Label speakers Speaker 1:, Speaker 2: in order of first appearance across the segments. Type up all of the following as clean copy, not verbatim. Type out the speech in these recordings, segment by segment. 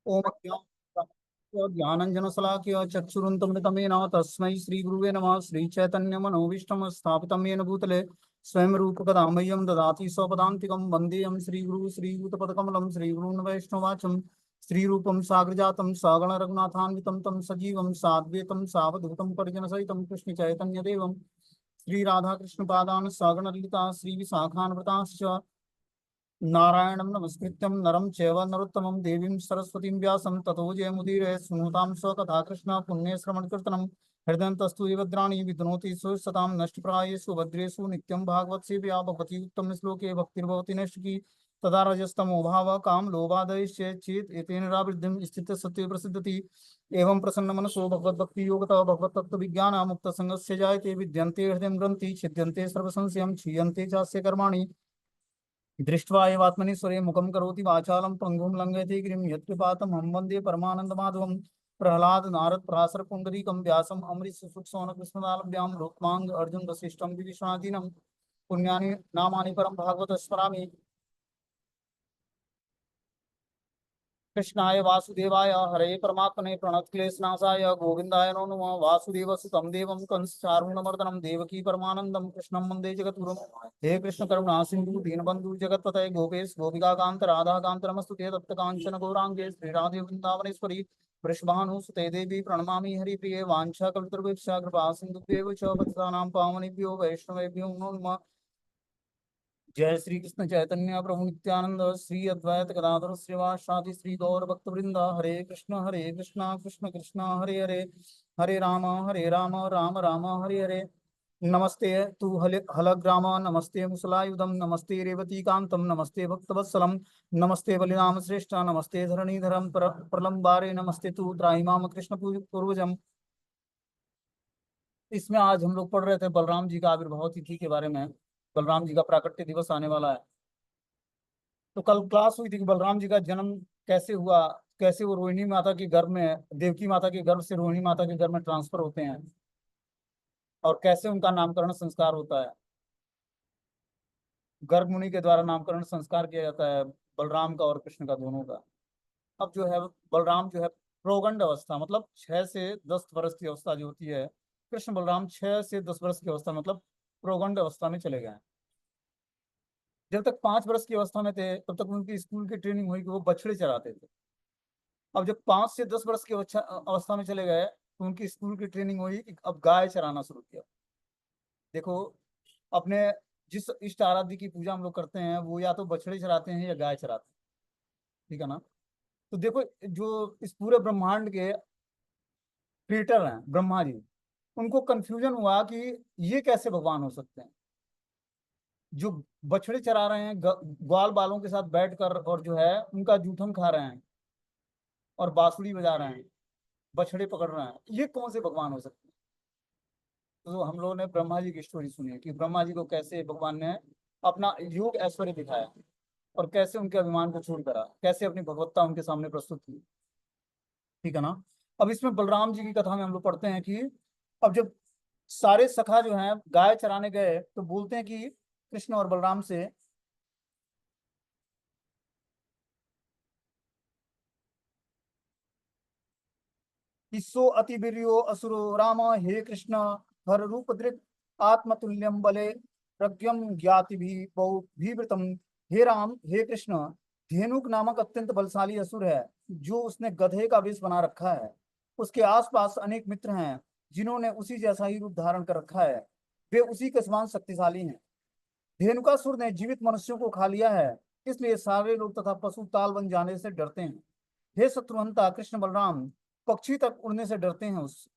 Speaker 1: ओम ज्ञानंजनशलाकया चक्षुरुन्मिलितं येन तस्मै श्रीगुरुवे नमः। श्रीचैतन्यमनोभीष्टं स्थापितं येन भूतले स्वयं रूपकदां मह्यं ददाति स्वपदान्तिकं। वन्देऽहं श्रीगुरुं श्रीयुतपदकमलं श्रीगुरून् वैष्णवाचं। श्रीरूपं साग्रजातं सगण रघुनाथान्वितं तं सजीवं साद्वैतं सावधूतं परिजनसहितं कृष्णचैतन्यदेवं श्रीराधाकृष्णपादान् सगण ललिता श्रीविशाखान्वितांश्च नारायणं नमस्कृत्यं नरं चैव नरोत्तमं देवीं सरस्वतीं व्यासं ततो जयमुदीरये। सुनतां स्वकथा कृष्ण पुण्यश्रवणकीर्तनं हृदयन्तस्तु भद्राणि विद्नोति सुसतां नष्टप्रायेषु भद्रेषु नित्यं भागवत सेव्या भवति उत्तम श्लोके भक्तिर्भवति नैष्ठिकी तदा रजस्तमो भाव काम लोभादयश्च चेत एतेन रावृद्धिं स्थित सत्य प्रसिद्धति। एवं प्रसन्न मनसो भगवद्भक्ति योगतः भगवत तत्व विज्ञान मुक्त संगस्य जायते विद्यन्ते हृदय ग्रंथि छिद्यन्ते सर्वसंशयं क्षीयन्ते चास्य कर्माणि दृष्ट्वा एवात्मनीश्वरे मुखं करोति वाचालं पंगुं लंघयति गिरिं यत्कृपातमहं वन्दे परमानन्दमाधवं। प्रह्लाद नारद पराशर पुंडरीकं व्यासम् अमृत सुसुक्सोनकृष्णदालभ्यां लोकमांग अर्जुन वसिष्ठं विभीषणादीनं पुण्यानि नामानि परं भागवत स्मरामि। कृष्णाय वासुदेवाय हरे परमात्मने प्रणतक्लेशनाशाय गोविन्दाय नमो नमः। वासुदेवसुतं देवं कंसचारूणमर्दनं देवकी परमानन्दं कृष्णं वन्दे जगद्गुरुं। हे कृष्ण करुणा सिन्धु दीनबन्धु जगत्पतये गोपेश गोपिकान्त राधाकान्त नमस्तुते तप्त काञ्चन गौराङ्गे श्रीराधे वृन्दावनेश्वरी वृषभानुसुते देवी प्रणमामि हरिप्रिये। वाञ्छाकल्पतरुभ्यश्च कृपा सिन्धुभ्येव च पतितानां पावनेभ्यो वैष्णवेभ्यो नमो नमः। जय श्री कृष्ण चैतन्य प्रभु नित्यानंद श्री अद्वैत गदाधर श्रीवासादि श्री गौर भक्त वृंदा। हरे कृष्णा कृष्ण कृष्णा हरे हरे हरे राम राम राम हरे हरे। नमस्ते तु हलग्राम नमस्ते मुसलायुधम नमस्ते रेवती कांतम नमस्ते भक्तवत्सलम नमस्ते बलिराम श्रेष्ठ नमस्ते धरणीधरम प्रलंबारे नमस्ते तु त्राहिमाम कृष्ण पूर्वजम। इसमें आज हम लोग पढ़ रहे थे बलराम जी का आविर्भाव तिथि के बारे में। बलराम जी का प्राकट्य दिवस आने वाला है। तो कल क्लास हुई थी कि बलराम जी का जन्म कैसे हुआ, कैसे वो रोहिणी माता के गर्भ में, देवकी माता के गर्भ से रोहिणी माता के गर्भ में ट्रांसफर होते हैं, और कैसे उनका नामकरण संस्कार होता है। गर्भ मुनि के द्वारा नामकरण संस्कार किया जाता है बलराम का और कृष्ण का, दोनों का। अब जो है बलराम जो है प्रोगंड अवस्था, मतलब 6 से 10 वर्ष की अवस्था जो होती है, कृष्ण बलराम 6 से 10 वर्ष की अवस्था मतलब प्रोगंड अवस्था में चले गए हैं। जब तक 5 वर्ष की अवस्था में थे तब तक उनकी स्कूल की ट्रेनिंग हुई कि वो बछड़े चराते थे। अब जब 5 से 10 वर्ष की अवस्था में चले गए तो उनकी स्कूल की ट्रेनिंग हुई कि अब गाय चराना शुरू किया। देखो, अपने जिस इष्ट आराध्य की पूजा हम लोग करते हैं वो या तो बछड़े चराते हैं या गाय चराते हैं, ठीक है ना। तो देखो, जो इस पूरे ब्रह्मांड के क्रिएटर हैं ब्रह्मा जी, उनको कंफ्यूजन हुआ कि ये कैसे भगवान हो सकते हैं जो बछड़े चरा रहे हैं ग्वाल बालों के साथ बैठकर, और जो है उनका जूठन खा रहे हैं और बांसुरी बजा रहे हैं, बछड़े पकड़ रहे हैं, ये कौन से भगवान हो सकते हैं। तो हम लोगों ने ब्रह्मा जी की स्टोरी सुनी है कि ब्रह्मा जी को कैसे भगवान ने अपना योग ऐश्वर्य दिखाया, और कैसे उनके अभिमान को छोड़ करा, कैसे अपनी भगवत्ता उनके सामने प्रस्तुत की, ठीक है ना। अब इसमें बलराम जी की कथा में हम लोग पढ़ते हैं कि अब जब सारे सखा जो हैं गाय चराने गए तो बोलते हैं कि कृष्ण और बलराम से ईसो अतिवीर्यो असुरो राम हे कृष्ण हर रूप दृक् आत्मतुल्यम बले प्रज्ञम ज्ञाति भी बहुभीवृतम। हे राम हे कृष्ण, धेनुक नामक अत्यंत बलशाली असुर है जो उसने गधे का वेश बना रखा है। उसके आसपास अनेक मित्र हैं जिन्होंने उसी जैसा ही रूप धारण कर रखा है। वे उसी के समान शक्तिशाली हैं। धेनुकासुर ने जीवित मनुष्यों को खा लिया है, इसलिए सारे लोग तथा पशु ताल बन जाने से डरते हैं। हे शत्रुहंता कृष्ण बलराम, पक्षी तक उड़ने से डरते हैं उस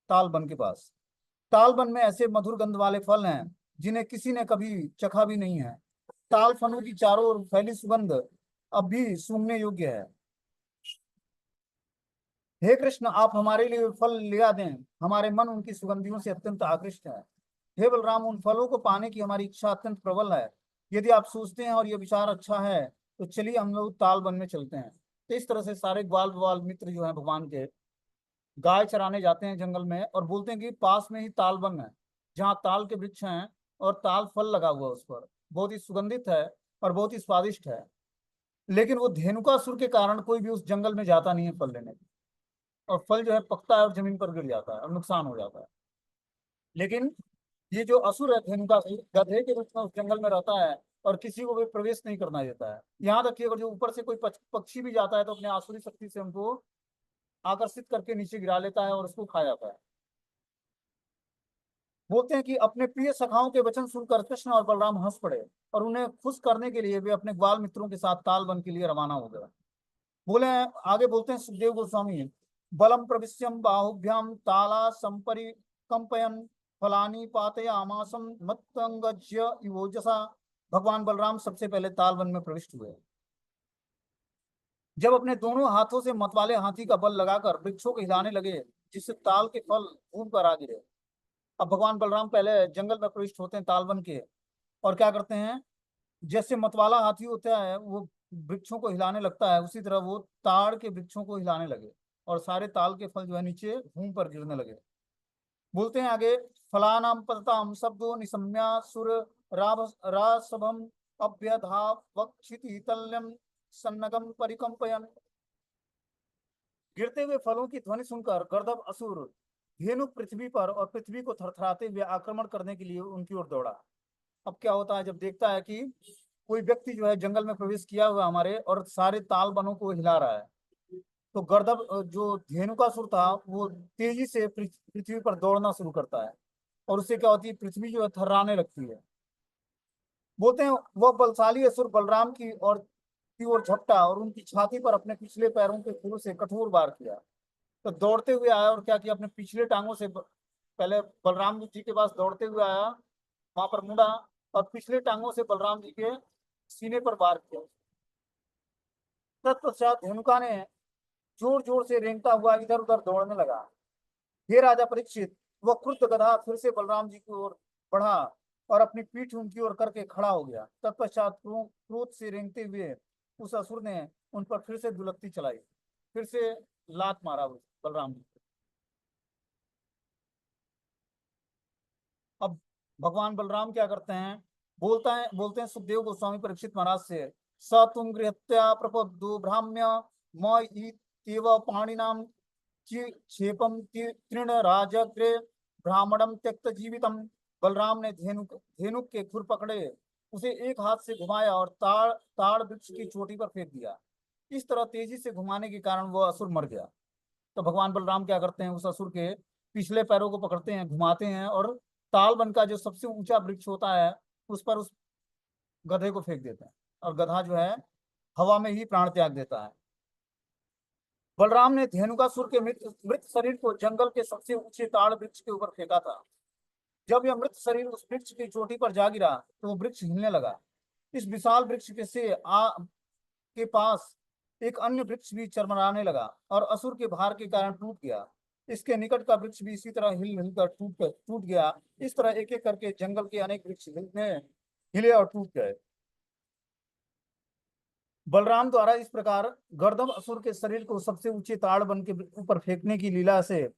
Speaker 1: ताल बन के पास। ताल बन में ऐसे मधुर गंध वाले फल हैं जिन्हें किसी ने कभी चखा भी नहीं है। ताल फलों की चारों ओर फैली सुगंध अब भी सूंघने योग्य है। हे कृष्ण, आप हमारे लिए फल ले आ दें, हमारे मन उनकी सुगंधियों से अत्यंत आकृष्ट है। हे बलराम, उन फलों को पाने की हमारी इच्छा अत्यंत प्रबल है। यदि आप सोचते हैं और ये विचार अच्छा है तो चलिए हम लोग ताल वन में चलते हैं। तो इस तरह से सारे ग्वाल बाल मित्र जो है भगवान के गाय चराने जाते हैं जंगल में, और बोलते हैं कि पास में ही ताल वन है जहाँ ताल के वृक्ष हैं और ताल फल लगा हुआ है उस पर, बहुत ही सुगंधित है और बहुत ही स्वादिष्ट है। लेकिन वो धेनुकासुर के कारण कोई भी उस जंगल में जाता नहीं है फल लेने, और फल जो है पकता है और जमीन पर गिर जाता है और नुकसान हो जाता है। लेकिन ये जो असुर है धेनुकासुर, गधे के रूप में उस जंगल में रहता है और किसी को भी प्रवेश नहीं करना देता है। यहाँ तक कि अगर जो ऊपर से कोई पक्षी भी जाता है तो अपने आसुरी शक्ति से उनको आकर्षित करके नीचे गिरा लेता है और उसको खा जाता है। बोलते हैं कि अपने प्रिय सखाओं के वचन सुनकर कृष्ण और बलराम हंस पड़े और उन्हें खुश करने के लिए वे अपने ग्वाल मित्रों के साथ तालवन के लिए रवाना हो गए। बोले आगे बोलते हैं सुखदेव गोस्वामी, बलम प्रविश्यम बाहुभ्याम ताला संपरि कंपयन फलानी पातयामासम मत्तंगज्य इवोजसा। भगवान बलराम सबसे पहले तालवन में प्रविष्ट हुए। जब अपने दोनों हाथों से मतवाले हाथी का बल लगाकर वृक्षों को हिलाने लगे जिससे ताल के फल भूमि पर आ गिरे। अब भगवान बलराम पहले जंगल में प्रविष्ट होते हैं तालवन के, और क्या करते हैं, जैसे मतवाला हाथी होता है वो वृक्षों को हिलाने लगता है, उसी तरह वो ताड़ के वृक्षों को हिलाने लगे और सारे ताल के फल जो है नीचे भूमि पर गिरने लगे। बोलते हैं आगे, फलानाम पतताम शब्दो निशम्या सुर रासभम अभ्यधा वक्षिति तल्यम सन्नगम परिकंपयन। गिरते हुए फलों की ध्वनि सुनकर गर्दभ असुर धेनु पृथ्वी पर और पृथ्वी को थरथराते हुए आक्रमण करने के लिए उनकी ओर दौड़ा। अब क्या होता है, जब देखता है कि कोई व्यक्ति जो है जंगल में प्रवेश किया हुआ हमारे और सारे ताल बनों को हिला रहा है, तो गर्दभ जो धेनुकासुर था वो तेजी से पृथ्वी पर दौड़ना शुरू करता है और उससे क्या होती है, पृथ्वी जो है थर्राने लगती है। बोलते हैं वह बलशाली असुर बलराम की ओर झपटा और उनकी छाती पर अपने पिछले पैरों के खुरों से कठोर वार किया। तो दौड़ते हुए आया और क्या किया, अपने पिछले टांगों से पहले बलराम जी के पास दौड़ते हुए आया, वहां पर मुड़ा और पिछले टांगों से बलराम जी के सीने पर वार किया। तत्पश्चात धेनुका ने जोर जोर से रेंगता हुआ इधर उधर दौड़ने लगा। हे राजा परीक्षित, वह क्रुद्ध गधा फिर से बलराम जी की ओर बढ़ा और अपनी पीठ उनकी ओर करके खड़ा हो गया। तत्पश्चात क्रोध से रेंगते हुए उस असुर ने उन पर फिर से दुलत्ती चलाई, फिर से लात मारा बलराम जी। अब भगवान बलराम क्या करते हैं, बोलते हैं सुखदेव गोस्वामी परीक्षित महाराज से, स तुम गृहत्या प्रपद्दु ब्राह्म्य मयित्येव पाणिनाम क्षेपम तृण राजग्रे ब्राह्मणम त्यक्त जीवितम। बलराम ने धेनुक के खुर पकड़े, उसे एक हाथ से घुमाया और ताड़ ताड़ वृक्ष की चोटी पर फेंक दिया। इस तरह तेजी से घुमाने के कारण वह असुर मर गया। तो भगवान बलराम क्या करते हैं, उस असुर के पिछले पैरों को पकड़ते हैं, घुमाते हैं और तालवन का जो सबसे ऊंचा वृक्ष होता है उस पर उस गधे को फेंक देते हैं और गधा जो है हवा में ही प्राण त्याग देता है। बलराम ने धेनुकासुर के मृत मृत शरीर को जंगल के सबसे ऊंचे ताड़ वृक्ष के ऊपर फेंका था। जब यह मृत शरीर उस वृक्ष की चोटी पर जा गिरा तो वो वृक्ष हिलने लगा। इस विशाल वृक्ष के पास एक अन्य वृक्ष भी चरमराने लगा और असुर के भार के कारण टूट गया। इसके निकट का वृक्ष भी इसी तरह हिल हिलकर टूट गया। इस तरह एक एक करके जंगल के अनेक वृक्ष हिले और टूट गए। बलराम द्वारा इस प्रकार गर्दभ असुर के शरीर को सबसे ऊंचे ताड़ बन के ऊपर फेंकने की लीला से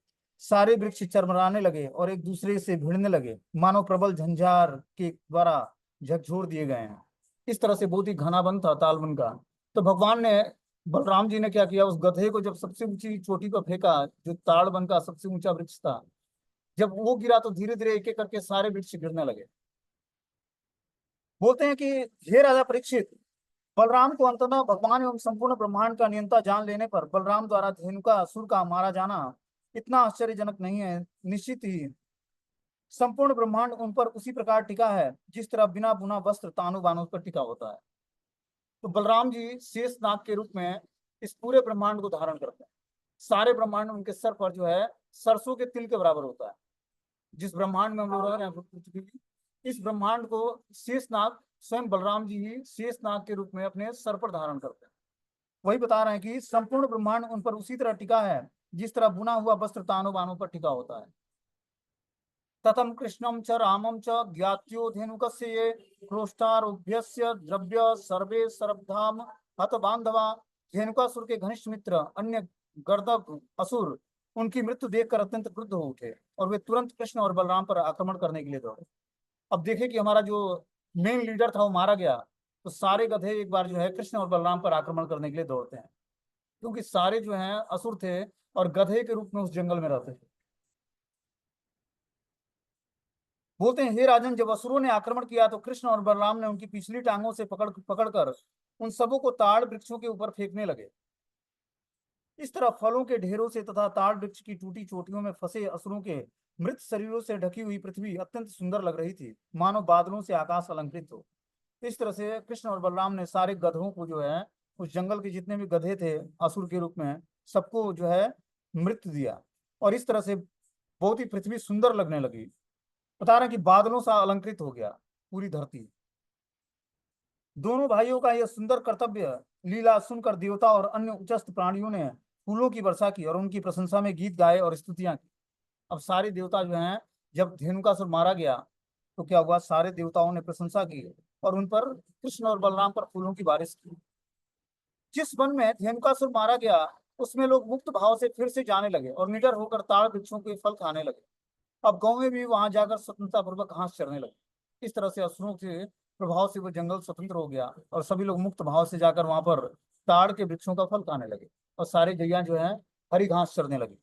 Speaker 1: सारे वृक्ष चरमराने लगे और एक दूसरे से भिड़ने लगे, मानो प्रबल झंझार के द्वारा झकझोर दिए गए हैं। इस तरह से बहुत ही घना वन था तालवन का। तो भगवान ने बलराम जी ने क्या किया, उस गधे को जब सबसे ऊंची चोटी पर फेंका, जो ताड़ वन का सबसे ऊंचा वृक्ष था, जब वो गिरा तो धीरे धीरे एक एक करके सारे वृक्ष गिरने लगे। बोलते हैं कि हे राजा परीक्षित, बलराम को अंततः भगवान एवं संपूर्ण ब्रह्मांड का नियंता जान लेने पर बलराम द्वारा धेनुका असुर का मारा जाना इतना आश्चर्यजनक नहीं है। निश्चित ही संपूर्ण ब्रह्मांड उन पर उसी प्रकार टिका है जिस तरह बिना बुना वस्त्र तानु बानु पर टिका होता है। तो बलराम जी शेष नाग के रूप में इस पूरे ब्रह्मांड को धारण करते हैं। सारे ब्रह्मांड उनके सर पर जो है सरसों के तिल के बराबर होता है। जिस ब्रह्मांड में हम लोग रह रहे हैं पृथ्वी, इस ब्रह्मांड को शेषनाग स्वयं बलराम जी ही शेषनाग के रूप में अपने सर पर धारण करते हैं। वही बता रहे हैं कि संपूर्ण ब्रह्मांड उन पर उसी तरह टिका है जिस तरह बुना हुआ वस्त्र तानो बानों पर टिका होता है। ततम कृष्णम च रामम च ज्ञात्यो धेनुकस्य ये क्रोष्टारोभ्यस्य द्रव्य सर्वे सर्वधाम हत बांधवा। धेनुकासुर के घनिष्ठ मित्र अन्य गर्दभ असुर उनकी मृत्यु देखकर अत्यंत क्रुद्ध हो उठे और वे तुरंत कृष्ण और बलराम पर आक्रमण करने के लिए दौड़े। अब देखे कि हमारा जो मेन लीडर था वो मारा गया, तो सारे गधे एक बार जो है कृष्ण और बलराम पर आक्रमण करने के लिए दौड़ते हैं, क्योंकि सारे जो हैं असुर थे और गधे के रूप में उस जंगल में रहते थे। बोलते हैं, हे राजन, जब असुरों ने आक्रमण किया तो कृष्ण और बलराम ने उनकी पिछली टांगों से पकड़कर उन सबों को ताड़ वृक्षों के ऊपर फेंकने लगे। इस तरह फलों के ढेरों से तथा ताड़ वृक्ष की टूटी चोटियों में फंसे असुरों के मृत शरीरों से ढकी हुई पृथ्वी अत्यंत सुंदर लग रही थी, मानो बादलों से आकाश अलंकृत हो। इस तरह से कृष्ण और बलराम ने सारे गधों को जो है, उस जंगल के जितने भी गधे थे असुर के रूप में, सबको जो है मृत्यु दिया। और इस तरह से बहुत ही पृथ्वी सुंदर लगने लगी। बता रहे हैं कि बादलों सा अलंकृत हो गया पूरी धरती। दोनों भाइयों का यह सुंदर कर्तव्य लीला सुनकर देवता और अन्य उच्चस्थ प्राणियों ने फूलों की वर्षा की और उनकी प्रशंसा में गीत गाए और स्तुतियां की। अब सारे देवता जो हैं, जब धेनुकासुर मारा गया तो क्या हुआ, सारे देवताओं ने प्रशंसा की और उन पर, कृष्ण और बलराम पर फूलों की बारिश की। जिस वन में धेनुकासुर मारा गया उसमें लोग मुक्त भाव से फिर से जाने लगे और निडर होकर ताड़ वृक्षों के फल खाने लगे। अब गांव में भी वहां जाकर स्वतंत्रता पूर्वक घास चरने लगे। इस तरह से असुरों के प्रभाव से वो जंगल स्वतंत्र हो गया और सभी लोग मुक्त भाव से जाकर वहां पर ताड़ के वृक्षों का फल खाने लगे और सारे गैया जो है हरी घास चरने लगी।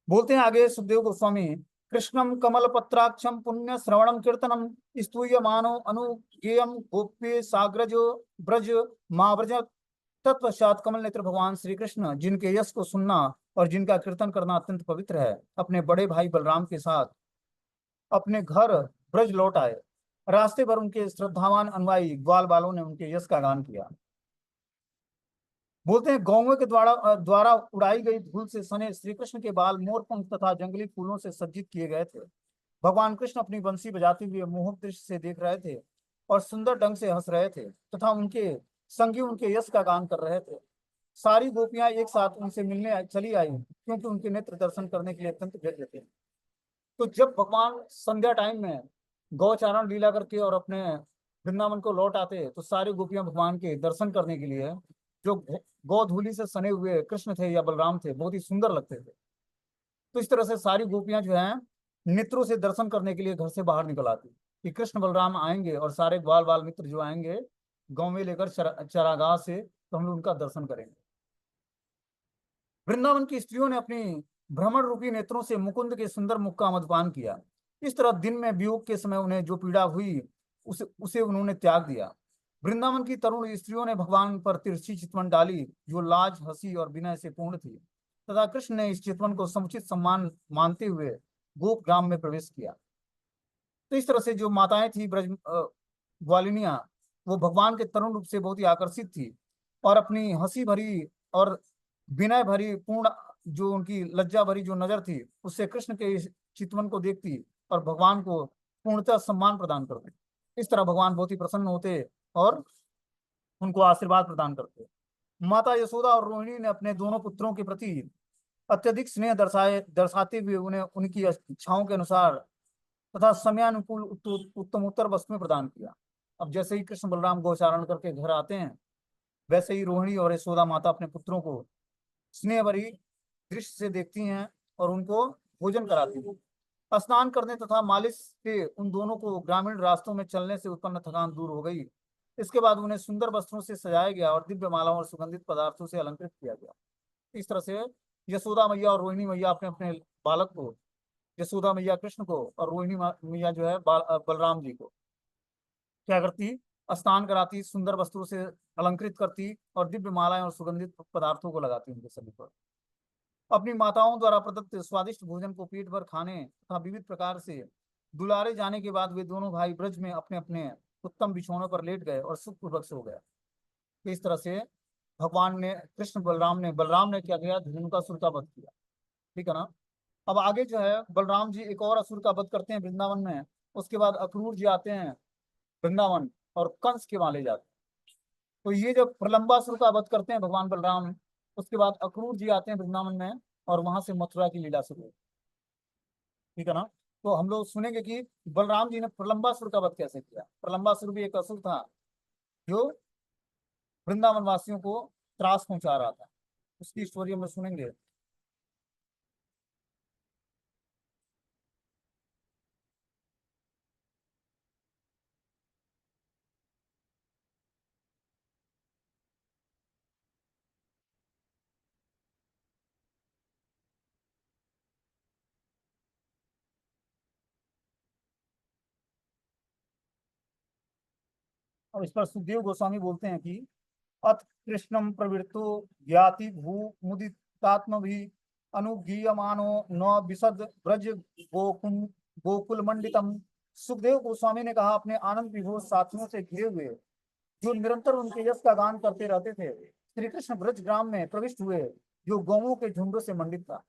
Speaker 1: बोलते हैं आगे सुखदेव गोस्वामी, कृष्णम कमल पत्राक्षम पुण्य श्रवणम कीर्तनम स्तूय मानो अनुगेयम गोप्य साग्रजो ब्रज माव्रज। तत्पश्चात कमल नेत्र भगवान श्री कृष्ण, जिनके यश को सुनना और जिनका कीर्तन करना अत्यंत पवित्र है, अपने बड़े भाई बलराम के साथ अपने घर ब्रज लौट आए। रास्ते भर उनके श्रद्धावान अनुयायी ग्वाल बालों ने उनके यश का गान किया। बोलते हैं, गौओं के द्वारा उड़ाई गई धूल से सने श्री कृष्ण के बाल मोरपंख तथा जंगली फूलों से सज्जित किए गए थे। भगवान कृष्ण अपनी बंसी बजाते हुए मोहक दृश्य से देख रहे थे और सुंदर ढंग से हंस रहे थे तथा उनके संगी उनके यश का गान कर रहे थे। सारी गोपियां एक साथ उनसे मिलने चली आई, क्योंकि उनके नेत्र दर्शन करने के लिए अत्यंत व्यग्र थे। तो जब भगवान संध्या टाइम में गौचारण लीला करके और अपने वृंदावन को लौट आते तो सारी गोपियां भगवान के दर्शन करने के लिए, जो गौधूली से सने हुए कृष्ण थे या बलराम थे, बहुत ही सुंदर लगते थे। तो इस तरह से सारी गोपियां जो हैं नेत्रों से दर्शन करने के लिए घर से बाहर निकल आती कि कृष्ण बलराम आएंगे और सारे ग्वाल बाल मित्र जो आएंगे गांव में लेकर चरागाह से, तो हम लोग उनका दर्शन करेंगे। वृंदावन की स्त्रियों ने अपनी भ्रमण रूपी नेत्रों से मुकुंद के सुंदर मुख का मधुपान किया। इस तरह दिन में वियोग के समय उन्हें जो पीड़ा हुई उसे उसे उन्होंने त्याग दिया। वृंदावन की तरुण स्त्रियों ने भगवान पर तिरछी चितवन डाली, जो लाज, हंसी और विनय से पूर्ण थी, तथा कृष्ण ने इस चितवन को समुचित सम्मान मानते हुए गोप ग्राम में प्रवेश किया। तो इस तरह से जो माताएं थी ब्रज ग्वालिनियां, वो भगवान के तरुण रूप से बहुत ही आकर्षित थी और अपनी हंसी भरी और विनय भरी पूर्ण, जो उनकी लज्जा भरी जो नजर थी, उससे कृष्ण के इस चितवन को देखती और भगवान को पूर्णतः सम्मान प्रदान करते। इस तरह भगवान बहुत ही प्रसन्न होते और उनको आशीर्वाद प्रदान करते। माता यशोदा और रोहिणी ने अपने दोनों पुत्रों के प्रति अत्यधिक स्नेह दर्शाते हुए उन्हें उनकी इच्छाओं के अनुसार तथा समयानुकूल उत्तमोत्तर वस्तुएं प्रदान किया। अब जैसे ही कृष्ण बलराम गोचारण करके घर आते हैं, वैसे ही रोहिणी और यशोदा माता अपने पुत्रों को स्नेह भरी दृष्टि से देखती हैं और उनको भोजन कराती हैं। स्नान करने तथा मालिश से उन दोनों को ग्रामीण रास्तों में चलने से उत्पन्न थकान दूर हो गई। इसके बाद उन्हें सुंदर वस्त्रों से सजाया गया और दिव्य मालाओं और सुगंधित पदार्थों से अलंकृत किया गया। इस तरह से यशोदा मैया और रोहिणी मैया अपने अपने बालक को, यशोदा मैया कृष्ण को और रोहिणी मैया जो है बलराम जी को क्या करती, स्नान कराती, सुंदर वस्त्रों से अलंकृत करती और दिव्य मालाएं और सुगंधित पदार्थों को लगाती उनके सभी पर। अपनी माताओं द्वारा प्रदत्त स्वादिष्ट भोजन को पेट भर खाने तथा विविध प्रकार से दुलारे जाने के बाद वे दोनों भाई ब्रज में अपने अपने उत्तम बिछौनों पर लेट गए और सुखपूर्वक सो गए। तो इस तरह से भगवान ने, कृष्ण बलराम ने क्या किया, धेनुकासुर का वध किया। ठीक है ना। अब आगे जो है बलराम जी एक और असुर का वध करते हैं वृंदावन में। उसके बाद अक्रूर जी आते हैं वृंदावन और कंस के माले जाते हैं। तो ये जब प्रलंबासुर का वध करते हैं भगवान बलराम, उसके बाद अक्रूर जी आते हैं वृंदावन में और वहां से मथुरा की लीला शुरू हुई। ठीक है ना। तो हम लोग सुनेंगे कि बलराम जी ने प्रलंबासुर का वध कैसे किया। प्रलंबासुर भी एक असुर था जो वृंदावन वासियों को त्रास पहुंचा रहा था। उसकी स्टोरी हम लोग सुनेंगे। और इस पर सुखदेव गोस्वामी बोलते हैं कि अथ कृष्णम प्रवृत्तो ज्ञाति भू मुदितात्म भी अनुगीयमानो न विशद ब्रज गोकुल गोकुल मंडितम। सुखदेव गोस्वामी ने कहा, अपने आनंद विभोर साथियों से घिरे हुए जो निरंतर उनके यश का गान करते रहते थे, श्री कृष्ण ब्रज ग्राम में प्रविष्ट हुए जो गौओं के झुंडों से मंडित था।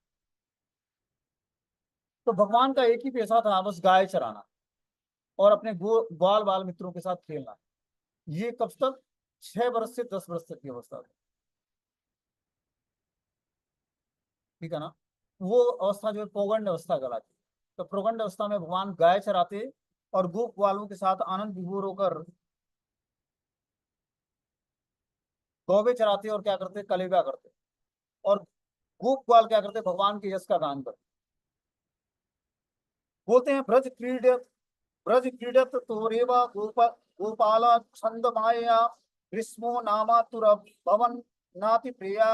Speaker 1: तो भगवान का एक ही पेशा था, बस गाय चराना और अपने ग्वाल बाल मित्रों के साथ खेलना। ये कब तक? 6 वर्ष से 10 वर्ष तक की अवस्था थी, ठीक है ना। वो अवस्था जो है पौगंड अवस्था कहलाती है। तो प्रौगंड अवस्था में भगवान गाय चराते और गोप ग्वालों के साथ आनंद विभोर होकर गौवे चराते और क्या करते? कलेवा करते। और गोप ग्वाल क्या करते? भगवान के यश का गान करते। बोलते हैं, ब्रज क्रीडत तोरेवा गोपाल छंद माया ग्रीष्मो नामातुर भवन नाति प्रिया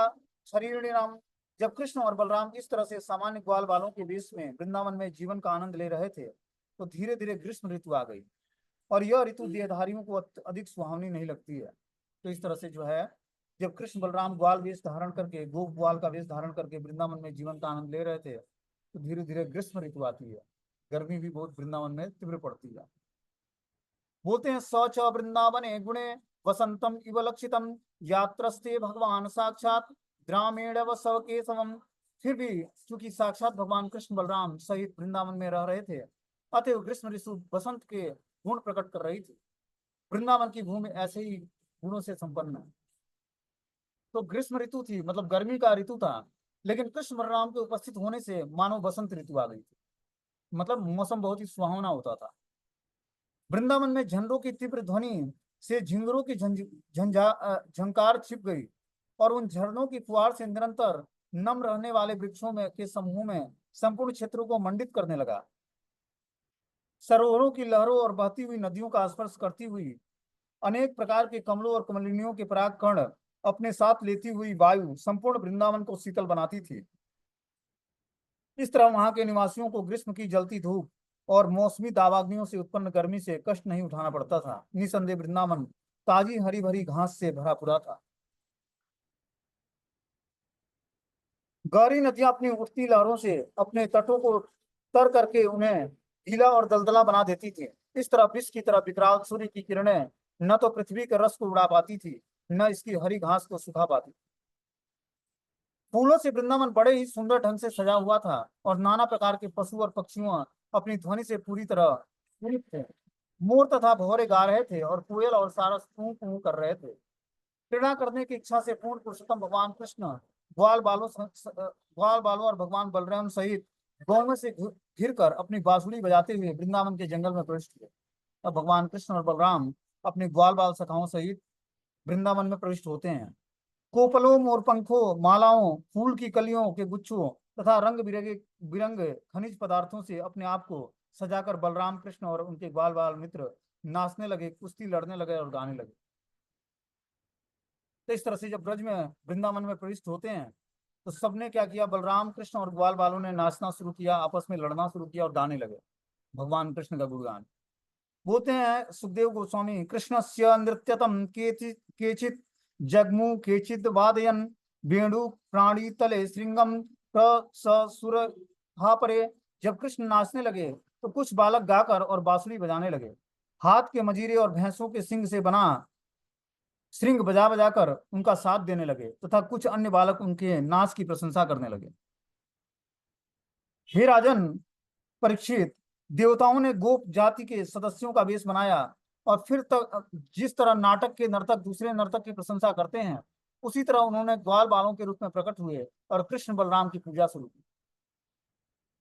Speaker 1: शरीरिणम। जब कृष्ण और बलराम इस तरह से सामान्य ग्वाल बालों के बीच में वृंदावन में जीवन का आनंद ले रहे थे, तो धीरे धीरे ग्रीष्म ऋतु आ गई और यह ऋतु देहधारियों को अधिक सुहावनी नहीं लगती है। तो इस तरह से जो है, जब कृष्ण बलराम ग्वाल वेश धारण करके, गोप ग्वाल का वेश धारण करके वृंदावन में जीवन का आनंद ले रहे थे, तो धीरे धीरे ग्रीष्म ऋतु आती है। गर्मी भी बहुत वृंदावन में तीव्र पड़ती है। बोलते हैं, सच वृंदावने गुणे वसंतम इव लक्षितम यात्रस्ते भगवान साक्षात ग्रामीण व सवकेशवम। फिर भी चूंकि साक्षात भगवान कृष्ण बलराम सहित वृंदावन में रह रहे थे, अतएव ग्रीष्म ऋतु बसंत के गुण प्रकट कर रही थी। वृंदावन की भूमि ऐसे ही गुणों से संपन्न है। तो ग्रीष्म ऋतु थी, मतलब गर्मी का ऋतु था, लेकिन कृष्ण बलराम के उपस्थित होने से मानो बसंत ऋतु आ गई थी। मतलब मौसम बहुत ही सुहावना होता था। वृंदावन में झंडों की तीव्र ध्वनि से झिंगरों की झंकार छिप गई और उन झरनों की फुहार से निरंतर नम रहने वाले वृक्षों में के समूह में संपूर्ण क्षेत्रों को मंडित करने लगा। सरोवरों की लहरों और बहती हुई नदियों का स्पर्श करती हुई अनेक प्रकार के कमलों और कमलिनियों के पराग कण अपने साथ लेती हुई वायु संपूर्ण वृंदावन को शीतल बनाती थी। इस तरह वहां के निवासियों को ग्रीष्म की जलती धूप और मौसमी दावाग्नियों से उत्पन्न गर्मी से कष्ट नहीं उठाना पड़ता था। निसंदेह वृंदावन ताजी हरी भरी घास से भरा पूरा था। गहरी नदियां अपनी उठती लहरों से अपने तटों को तर करके उन्हें गीला और दलदला बना देती थी। इस तरह विष की तरह विकराल सूर्य की किरणें न तो पृथ्वी के रस को उड़ा पाती थी, न इसकी हरी घास को सुखा पाती। फूलों से वृंदावन बड़े ही सुंदर ढंग से सजा हुआ था और नाना प्रकार के पशु और पक्षियों अपनी ध्वनि से पूरी तरह पूरित थे। मोर तथा भौरे गा रहे थे और कोयल और सारस कू कू कर रहे थे। क्रीड़ा करने की इच्छा से पूर्ण पुरुषोत्तम भगवान कृष्ण ग्वाल बालों और भगवान बलराम सहित गौ से घिर कर अपनी बांसुरी बजाते हुए वृंदावन के जंगल में प्रविष्ट हुए। अब भगवान कृष्ण और बलराम अपने ग्वाल बाल सखाओं सहित वृंदावन में प्रविष्ट होते हैं। कोपलों, मोरपंखों, मालाओं, फूल की कलियों के गुच्छों तथा रंग बिरंगे बिरंगे खनिज पदार्थों से अपने आप को सजाकर बलराम कृष्ण और उनके ग्वाल बाल मित्र नाचने लगे, कुश्ती लड़ने लगे और गाने लगे। तो इस तरह से जब ब्रज में वृंदावन में प्रविष्ट होते हैं, तो सबने क्या किया? बलराम कृष्ण और ग्वाल बालों ने नाचना शुरू किया, आपस में लड़ना शुरू किया और गाने लगे भगवान कृष्ण का गुणगान। बोलते हैं सुखदेव गोस्वामी, कृष्णस्य नृत्यतम केचित जगमु केचित वादयन वेणु प्राणी तले श्रृंगम प्रसुर परे। जब कृष्ण नाचने लगे तो कुछ बालक गाकर और बांसुरी बजाने लगे। हाथ के मजीरे और भैंसों के सिंग से बना श्रृंग बजा बजा कर उनका साथ देने लगे तथा कुछ अन्य बालक उनके नाच की प्रशंसा करने लगे। हे राजन परीक्षित, देवताओं ने गोप जाति के सदस्यों का वेश बनाया और फिर तक जिस तरह नाटक के नर्तक दूसरे नर्तक की प्रशंसा करते हैं, उसी तरह उन्होंने ग्वाल बालों के रूप में प्रकट हुए और कृष्ण बलराम की पूजा शुरू की।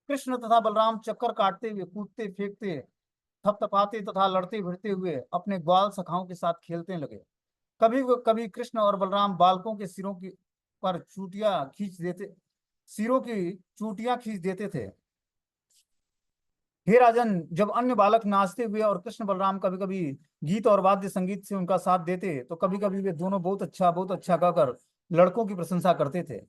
Speaker 1: कृष्ण तथा बलराम चक्कर काटते हुए, कूदते फेंकते, थपथपाते तथा लड़ते भिड़ते हुए अपने ग्वाल सखाओं के साथ खेलने लगे। कभी कृष्ण और बलराम बालकों के सिरों की पर सिरों की चूटियां खींच देते थे। हे राजन, जब अन्य बालक नाचते हुए और कृष्ण बलराम कभी कभी गीत और वाद्य संगीत से उनका साथ देते, तो कभी कभी वे दोनों बहुत अच्छा कहकर लड़कों की प्रशंसा करते थे।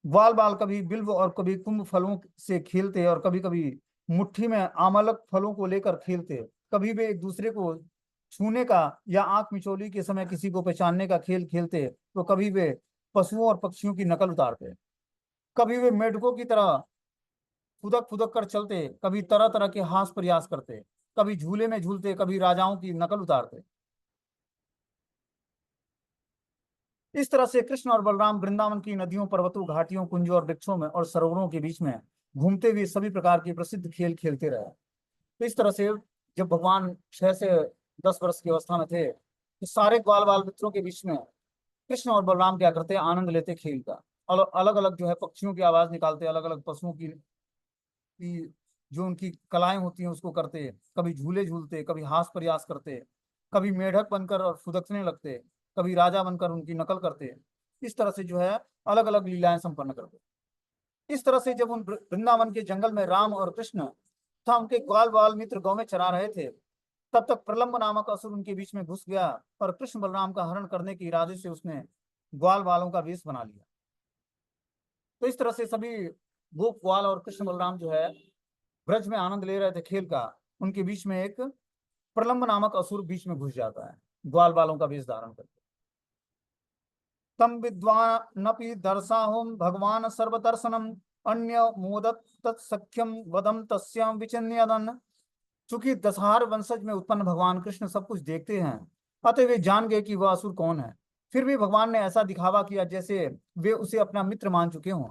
Speaker 1: ग्वाल बाल कभी बिल्व और कभी कुंभ फलों से खेलते और कभी कभी मुट्ठी में आमलक फलों को लेकर खेलते। कभी वे एक दूसरे को छूने का या आंख मिचौली के समय किसी को पहचानने का खेल खेलते, तो कभी वे पशुओं और पक्षियों की नकल उतारते, कभी वे मेढकों की तरह फुदक फुदक कर चलते, कभी तरह तरह के हास प्रयास करते, कभी झूले में झूलते, कभी राजाओं की नकल उतारते। इस तरह से कृष्ण और बलराम वृंदावन की नदियों, पर्वतों, घाटियों, कुंजों और वृक्षों में और सरोवरों के बीच में घूमते हुए सभी प्रकार के प्रसिद्ध खेल खेलते रहे। तो इस तरह से जब भगवान 6 से 10 वर्ष की अवस्था में थे, तो सारे ग्वाल बाल मित्रों के बीच में कृष्ण और बलराम क्या करते, आनंद लेते खेल का। अलग अलग जो है पक्षियों की आवाज निकालते, अलग अलग पशुओं की जो उनकी कलाएं होती हैं उसको करते, कभी झूले झूलते, कभी हास प्रयास करते, कभी मेढक बनकर और फुदकने लगते, कभी राजा बनकर उनकी नकल करते। इस तरह से जो है अलग अलग लीलाएं संपन्न करते। इस तरह से जब उन वृंदावन के जंगल में राम और कृष्ण तथा उनके ग्वाल बाल मित्र गौ में चरा रहे थे, तब तक प्रलंब नामक असुर उनके बीच में घुस गया और कृष्ण बलराम का हरण करने के इरादे से उसने ग्वाल बालों का वेश बना लिया। तो इस तरह से सभी गोप ग्वाल और कृष्ण बलराम जो है ब्रज में आनंद ले रहे थे खेल का। उनके बीच में एक प्रलंब नामक असुर बीच में घुस जाता है ग्वाल बालों का वेश धारण करके। तम विद्वानपि दर्शाहुम भगवान सर्वदर्शनम अन्य मोदत तत्सख्यम वदम तस्याम विचिन्यदन। चूंकि दशहार वंशज में उत्पन्न भगवान कृष्ण सब कुछ देखते हैं, अतः वे जान गए कि वह असुर कौन है। फिर भी भगवान ने ऐसा दिखावा किया जैसे वे उसे अपना मित्र मान चुके हों,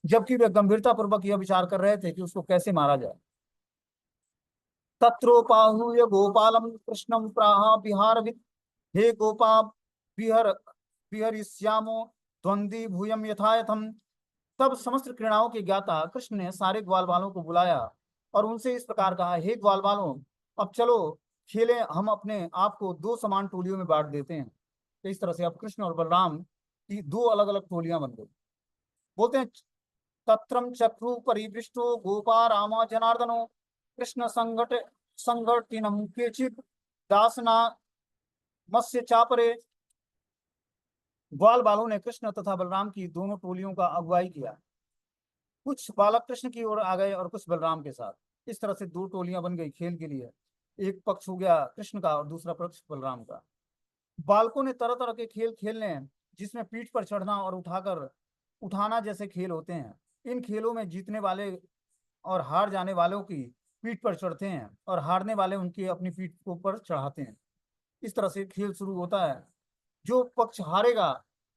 Speaker 1: जबकि वे गंभीरता पूर्वक यह विचार कर रहे थे कि उसको कैसे मारा जाए। तत्रोपाहूय गोपालम कृष्णम प्राह विहार, हे गोपा विहर विहरिष्यामो द्वंद्वी भूयम यथायथम। तब समस्त क्रीड़ाओं के ज्ञाता कृष्ण ने सारे ग्वाल बालों को बुलाया और उनसे इस प्रकार कहा, हे ग्वाल बालों, अब चलो खेलें, हम अपने आप को दो समान टोलियों में बांट देते हैं। तो इस तरह से अब कृष्ण और बलराम की दो अलग अलग टोलियां बन गई। बोलते हैं, तत्रम चक्रु परिवृष्टो गोपा रामा जनार्दनो कृष्ण संगट संगठिनम केचित दासना मत्स्य चापरे। ग्वाल बालों ने कृष्ण तथा बलराम की दोनों टोलियों का अगुवाई किया। कुछ बालक कृष्ण की ओर आ गए और कुछ बलराम के साथ। इस तरह से दो टोलियां बन गई खेल के लिए। एक पक्ष हो गया कृष्ण का और दूसरा पक्ष बलराम का। बालकों ने तरह तरह के खेल खेलने, जिसमें पीठ पर चढ़ना और उठाकर उठाना जैसे खेल होते हैं। इन खेलों में जीतने वाले और हार जाने वालों की पीठ पर चढ़ते हैं और हारने वाले उनकी अपनी पीठ को पर चढ़ाते हैं। इस तरह से खेल शुरू होता है। जो पक्ष हारेगा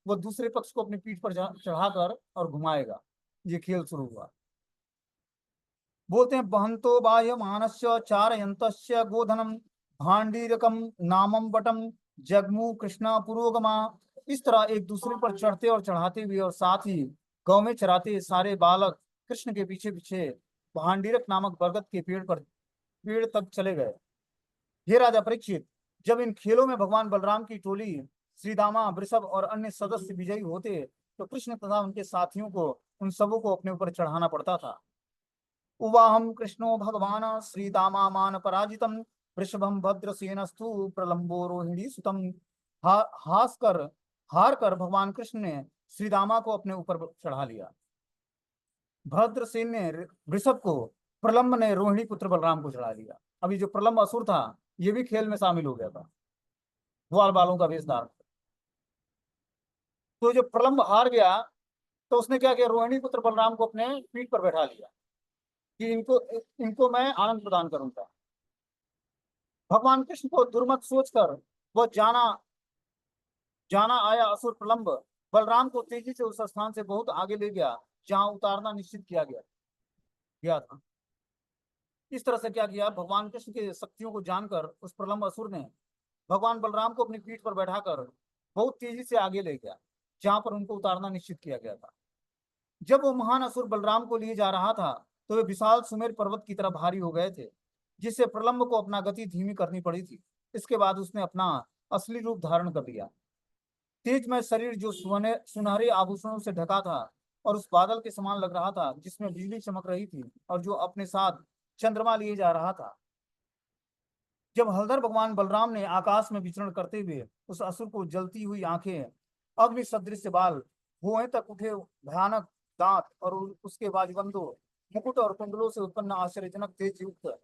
Speaker 1: वह दूसरे पक्ष को अपनी पीठ पर चढ़ाकर और घुमाएगा। ये खेल शुरू हुआ। बोलते हैं, बहंतो बाह्य मानस्य चारयंतस्य गोधनम भांडीरकम नामम बटम जगमु कृष्णा पुरोगमा। इस तरह एक दूसरे पर चढ़ते और चढ़ाते हुए और साथ ही गौ में चराते सारे बालक कृष्ण के पीछे पीछे भांडीरक नामक बरगद के पेड़ तक चले गए। हे राजा परीक्षित, जब इन खेलों में भगवान बलराम की टोली श्रीदामा, वृषभ और अन्य सदस्य विजयी होते, तो कृष्ण तथा उनके साथियों को उन सबों को अपने ऊपर चढ़ाना पड़ता था। उवाहम कृष्णो भगवान श्रीदामा मान पराजितम वृषभम भद्रसेनस्तु प्रलंबो रोहिणी सुतम। हास कर हार कर भगवान कृष्ण ने श्रीदामा को अपने ऊपर चढ़ा लिया। भद्रसेन ने वृषभ को, प्रलंब ने रोहिणी पुत्र बलराम को चढ़ा लिया। अभी जो प्रलंब असुर था ये भी खेल में शामिल हो गया था ग्वाल बालों का वेश धारण। तो जो प्रलंब हार गया तो उसने क्या किया, रोहिणी पुत्र बलराम को अपने पीठ पर बैठा लिया कि इनको इनको मैं आनंद प्रदान करूंगा। भगवान कृष्ण को दुर्मत सोचकर वह जाना जाना आया असुर प्रलंब बलराम को तेजी से उस स्थान से बहुत आगे ले गया जहां उतारना निश्चित किया गया था। इस तरह से क्या किया, भगवान कृष्ण के शक्तियों को जानकर उस प्रलंब असुर ने भगवान बलराम को अपनी पीठ पर बैठाकर बहुत तेजी से आगे ले गया जहां पर उनको उतारना निश्चित किया गया था। जब वो महान असुर बलराम को लिए जा रहा था, तो वे विशाल सुमेर पर्वत की तरह भारी हो गए थे, जिससे प्रलंब को अपना गति धीमी करनी पड़ी थी। इसके बाद उसने अपना असली रूप धारण कर लिया। तेजमय शरीर जो सुनहरे आभूषणों से ढका था और उस बादल के समान लग रहा था जिसमें बिजली चमक रही थी, और जो अपने साथ चंद्रमा लिए जा रहा था। जब हलधर भगवान बलराम ने आकाश में विचरण करते हुए उस असुर को जलती हुई आंखें, अग्नि सदृश बाल, भुएं तक उठे भयानक दांत और उसके बाजूबंदों, मुकुट और कुंडलों से उत्पन्न आश्चर्यजनक तेज युक्त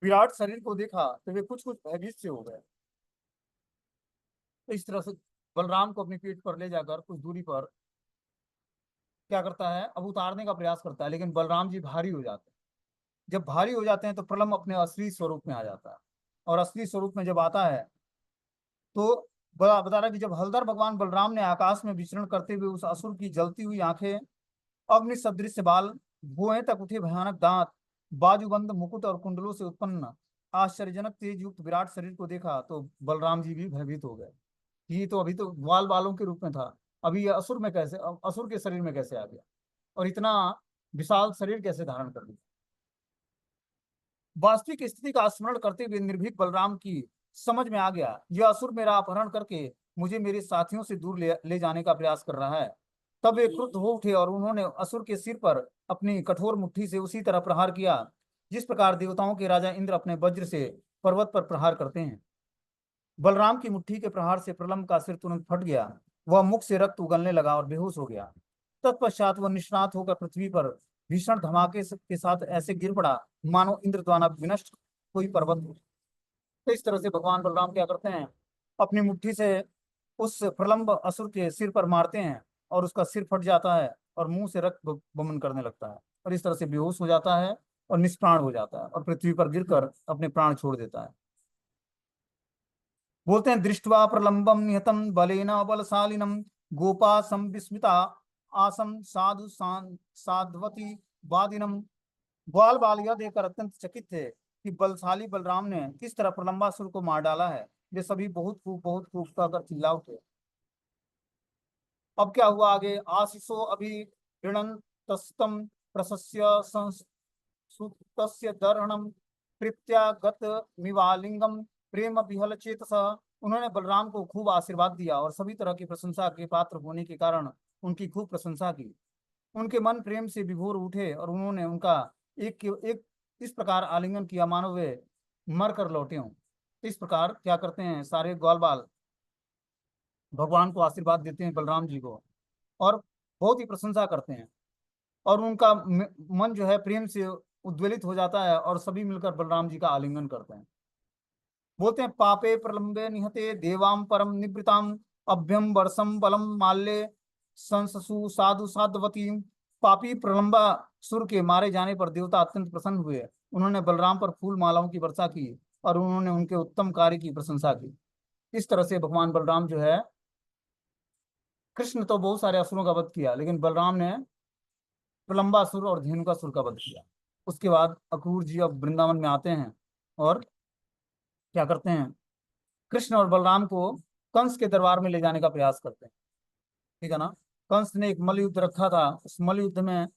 Speaker 1: विराट शरीर को देखा तो वे कुछ कुछ भयभीत से हो गए। तो इस तरह से बलराम को अपनी पीठ पर ले जाकर कुछ दूरी पर क्या करता है, अब उतारने का प्रयास करता है, लेकिन बलराम जी भारी हो जाते हैं। जब भारी हो जाते हैं तो प्रलम्ब अपने असली स्वरूप में आ जाता है, और असली स्वरूप में जब आता है तो बता रहा है कि जब हलधर भगवान बलराम ने आकाश में विचरण करते हुए उस असुर की जलती हुई आंखें, अग्नि सदृश बाल, भुएं तक उठे भयानक दांत, बाजूबंद मुकुट और कुंडलों से उत्पन्न आश्चर्यजनक तेज युक्त विराट शरीर को देखा तो बलराम जी भी भयभीत हो गए। ये तो अभी तो ग्वाल बालों के रूप में था, अभी ये असुर में कैसे, असुर के शरीर में कैसे आ गया, और इतना विशाल शरीर कैसे धारण कर लिया। वास्तविक स्थिति का स्मरण करते हुए निर्भीक बलराम की समझ में आ गया, यह असुर मेरा अपहरण करके मुझे मेरे साथियों से दूर ले जाने का प्रयास कर रहा है। तब वे क्रुद्ध हो उठे और उन्होंने असुर के सिर पर अपनी कठोर मुट्ठी से उसी तरह प्रहार किया जिस प्रकार देवताओं के राजा इंद्र अपने वज्र से पर्वत पर प्रहार करते हैं। बलराम की मुट्ठी के प्रहार से प्रलम्ब का सिर तुरंत फट गया, वह मुख से रक्त उगलने लगा और बेहोश हो गया। तत्पश्चात वह निष्णात होकर पृथ्वी पर भीषण धमाके के साथ ऐसे गिर पड़ा मानो इंद्र द्वारा विनष्ट कोई पर्वत हो। तो इस तरह से भगवान बलराम क्या करते हैं, अपनी मुट्ठी से उस प्रलंब असुर के सिर पर मारते हैं और उसका सिर फट जाता है और मुंह से रक्त बमन करने लगता है, और इस तरह से बेहोश हो जाता है और निष्प्राण हो जाता है और पृथ्वी पर गिरकर अपने प्राण छोड़ देता है। बोलते हैं दृष्टवा प्रलंबम निहतम बलेन बलशालिनम गोपा संविस्मिता आसम साधवती वादिनम। ग्वाल बाल यह देखकर अत्यंत चकित थे कि बलशाली बलराम ने किस तरह प्रलंबासुर को मार डाला है। वे सभी बहुत खूब कहकर चिल्ला उठे। अब क्या हुआ आगे, आशीषो अभी ऋणन तस्तम प्रशस्य सुतस्य दर्हणम कृत्यागत मिवालिंगम प्रेम विहल चेतस। उन्होंने बलराम को खूब आशीर्वाद दिया और सभी तरह की प्रशंसा के पात्र होने के कारण उनकी खूब प्रशंसा की। उनके मन प्रेम से विभोर उठे और उन्होंने उनका एक इस प्रकार आलिंगन किया मानो वे मर कर लौटे हों। इस प्रकार क्या करते हैं, सारे ग्वाल बाल भगवान को आशीर्वाद देते हैं बलराम जी को, और बहुत ही प्रशंसा करते हैं, और उनका मन जो है प्रेम से उद्वेलित हो जाता है और सभी मिलकर बलराम जी का आलिंगन करते हैं। बोलते हैं पापे प्रलंबे निहते देवाम परम निवृताम अभ्यम वर्षम बलम माल्य संससु साधु साधवती। पापी प्रलंबा सुर के मारे जाने पर देवता अत्यंत प्रसन्न हुए, उन्होंने बलराम पर फूल मालाओं की वर्षा की और उन्होंने उनके उत्तम कार्य की प्रशंसा की। इस तरह से भगवान बलराम जो है, कृष्ण तो बहुत सारे असुरों का वध किया, लेकिन बलराम ने प्रलंबासुर और धेनुकासुर का वध किया। उसके बाद अक्रूर जी अब वृंदावन में आते हैं और क्या करते हैं, कृष्ण और बलराम को कंस के दरबार में ले जाने का प्रयास करते हैं। ठीक है ना। कंस ने एक मल्ल युद्ध रखा था, उस मल्ल युद्ध में